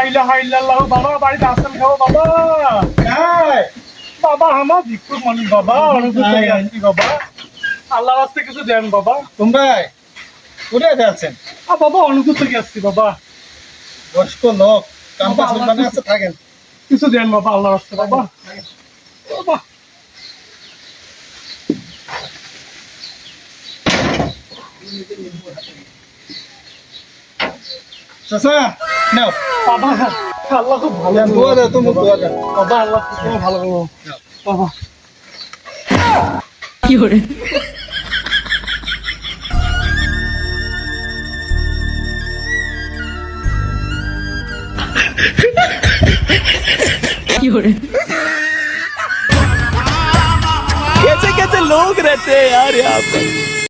ইলাহা ইল্লাল্লাহ বাবা বাড়িতে আসেন খাবো বাবা বাবা আমার ভিক্ষুক মানুষ বাবা অনুভূত থেকে আসছি বাবা আল্লাহর রাস্তে কিছু দেন বাবা তোমরাই কোথায় যাচ্ছেন? বাবা অনুভূত থেকে আসছি বাবা বয়স্ক লোক কাম কাজ মানে আছে থাকেন। কিছু দেন বাবা আল্লাহর রাস্তে বাবা বাবা চাচা নাও বাবা আল্লাহ খুব ভালো দোয়া দাও, তুমি দোয়া দাও। বাবা আল্লাহ খুব ভালো করবো বাবা কি করে কি করে कैसे कैसे लोग रहते हैं यार यहाँ पर।